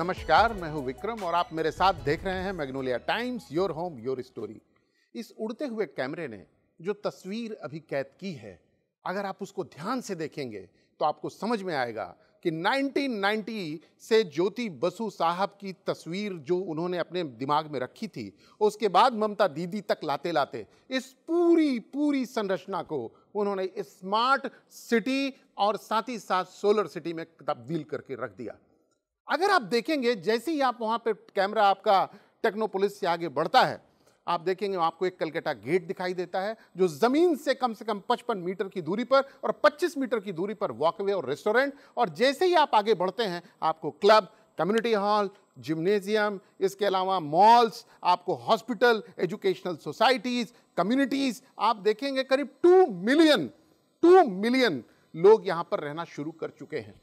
नमस्कार, मैं हूं विक्रम और आप मेरे साथ देख रहे हैं Magnolia times, your home your story. इस उड़ते हुए कैमरे ने जो तस्वीर अभी कैद की है, अगर आप उसको ध्यान से देखेंगे तो आपको समझ में आएगा कि 1990 से ज्योति बसु साहब की तस्वीर जो उन्होंने अपने दिमाग में रखी थी, उसके बाद ममता दीदी तक लाते लाते इस पूरी संरचना को उन्होंने स्मार्ट सिटी और साथ ही साथ सोलर सिटी में तब्दील करके रख दिया। अगर आप देखेंगे, जैसे ही आप वहां पे कैमरा आपका टेक्नोपोलिस से आगे बढ़ता है, आप देखेंगे आपको एक कलकत्ता गेट दिखाई देता है जो जमीन से कम 55 मीटर की दूरी पर और 25 मीटर की दूरी पर वॉकवे और रेस्टोरेंट, और जैसे ही आप आगे बढ़ते हैं आपको क्लब, कम्युनिटी हॉल, जिम्नेजियम, इसके अलावा मॉल्स, आपको हॉस्पिटल, एजुकेशनल सोसाइटीज, कम्युनिटीज, आप देखेंगे करीब 2 मिलियन लोग यहां पर रहना शुरू कर चुके हैं।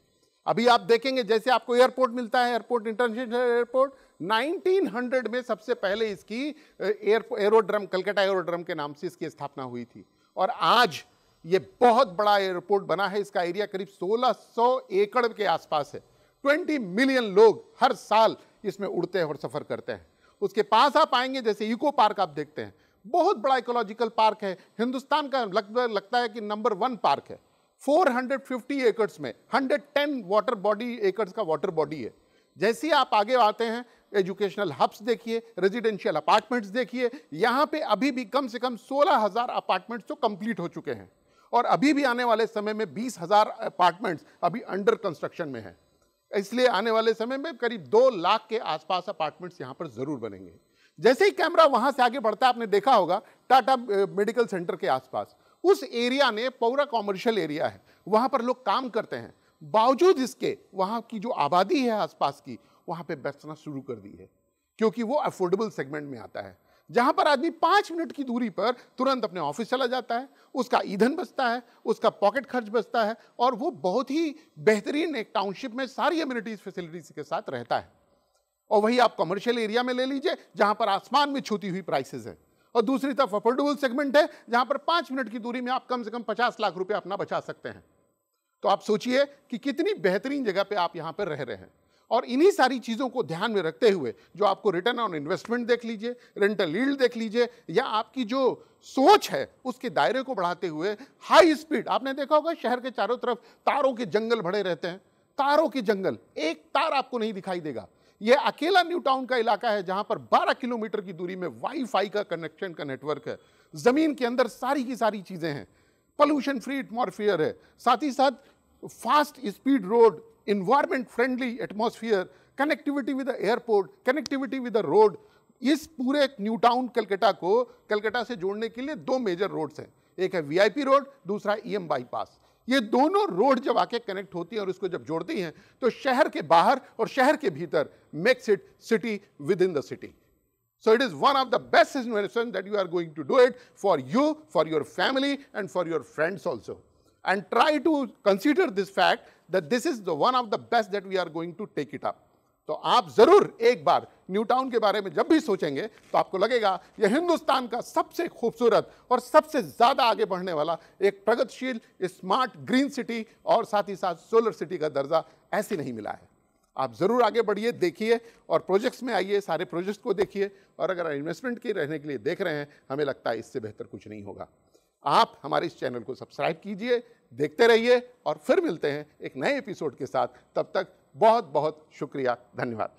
अभी आप देखेंगे जैसे आपको एयरपोर्ट मिलता है, एयरपोर्ट, इंटरनेशनल एयरपोर्ट, 1900 में सबसे पहले इसकी एरोड्रम, कलकत्ता एरोड्रम के नाम से इसकी स्थापना हुई थी और आज ये बहुत बड़ा एयरपोर्ट बना है। इसका एरिया करीब 1600 एकड़ के आसपास है। 20 मिलियन लोग हर साल इसमें उड़ते हैं और सफर करते हैं। उसके पास आप आएंगे, जैसे इको पार्क आप देखते हैं, बहुत बड़ा इकोलॉजिकल पार्क है, हिंदुस्तान का लगता है कि नंबर 1 पार्क है। 450 एकर्स में 110 वाटर बॉडी एकर्स का वाटर बॉडी है। जैसे ही आप आगे आते हैं, एजुकेशनल हब्स देखिए, रेजिडेंशियल अपार्टमेंट्स देखिए, यहां पे अभी भी कम से कम 16,000 अपार्टमेंट्स तो कंप्लीट हो चुके हैं और अभी भी आने वाले समय में 20,000 अपार्टमेंट्स अभी अंडर कंस्ट्रक्शन में हैं। इसलिए आने वाले समय में करीब 2 लाख के आसपास अपार्टमेंट्स यहां पर जरूर बनेंगे। जैसे ही कैमरा वहां से आगे बढ़ता है, आपने देखा होगा टाटा मेडिकल सेंटर के आसपास उस एरिया ने पूरा कॉमर्शियल एरिया है, वहां पर लोग काम करते हैं, बावजूद इसके वहां की जो आबादी है आसपास की, वहां पे बसना शुरू कर दी है क्योंकि वो अफोर्डेबल सेगमेंट में आता है, जहां पर आदमी 5 मिनट की दूरी पर तुरंत अपने ऑफिस चला जाता है, उसका ईंधन बचता है, उसका पॉकेट खर्च बचता है और वो बहुत ही बेहतरीन एक टाउनशिप में सारी एमिनिटीज फैसिलिटीज के साथ रहता है। और वही आप कमर्शियल एरिया में ले लीजिए जहां पर आसमान में छूती हुई प्राइसेस है और दूसरी तरफ अफोर्डेबल सेगमेंट है जहां पर 5 मिनट की दूरी में आप कम से कम 50 लाख रुपए अपना बचा सकते हैं। तो आप सोचिए कि कितनी बेहतरीन जगह पे आप यहां पर रह रहे हैं। और इन्हीं सारी चीजों को ध्यान में रखते हुए जो आपको रिटर्न ऑन इन्वेस्टमेंट देख लीजिए, रेंटल यील्ड देख लीजिए, या आपकी जो सोच है उसके दायरे को बढ़ाते हुए हाई स्पीड, आपने देखा होगा शहर के चारों तरफ तारों के जंगल भरे रहते हैं, तारों के जंगल, एक तार आपको नहीं दिखाई देगा। यह अकेला न्यू टाउन का इलाका है जहां पर 12 किलोमीटर की दूरी में वाईफाई का कनेक्शन का नेटवर्क है। जमीन के अंदर सारी की सारी चीजें हैं, पोल्यूशन फ्री एटमॉस्फेयर है, साथ ही साथ fast speed road, environment friendly atmosphere, connectivity with the airport, connectivity with the road. इस पूरे न्यू टाउन कलकत्ता को कलकत्ता से जोड़ने के लिए 2 मेजर रोड्स हैं, एक है वीआईपी रोड, दूसरा ईएम बाईपास। ये दोनों रोड जब आके कनेक्ट होती हैं और इसको जब जोड़ती हैं तो शहर के बाहर और शहर के भीतर makes it city with in the city. So it is one of the best innovations that you are going to do it for you, for your family and for your friends also. And try to consider this fact that this is the one of the best that we are going to take it up. तो आप जरूर एक बार new town के बारे में जब भी सोचेंगे तो आपको लगेगा यह हिंदुस्तान का सबसे खूबसूरत और सबसे ज्यादा आगे बढ़ने वाला एक प्रगतिशील स्मार्ट ग्रीन सिटी और साथ ही साथ सोलर सिटी का दर्जा ऐसे नहीं मिला है। आप जरूर आगे बढ़िए, देखिए और प्रोजेक्ट्स में आइए, सारे प्रोजेक्ट्स को देखिए, और अगर इन्वेस्टमेंट के रहने के लिए देख रहे हैं, हमें लगता है इससे बेहतर कुछ नहीं होगा। आप हमारे इस चैनल को सब्सक्राइब कीजिए, देखते रहिए और फिर मिलते हैं एक नए एपिसोड के साथ। तब तक बहुत बहुत शुक्रिया, धन्यवाद।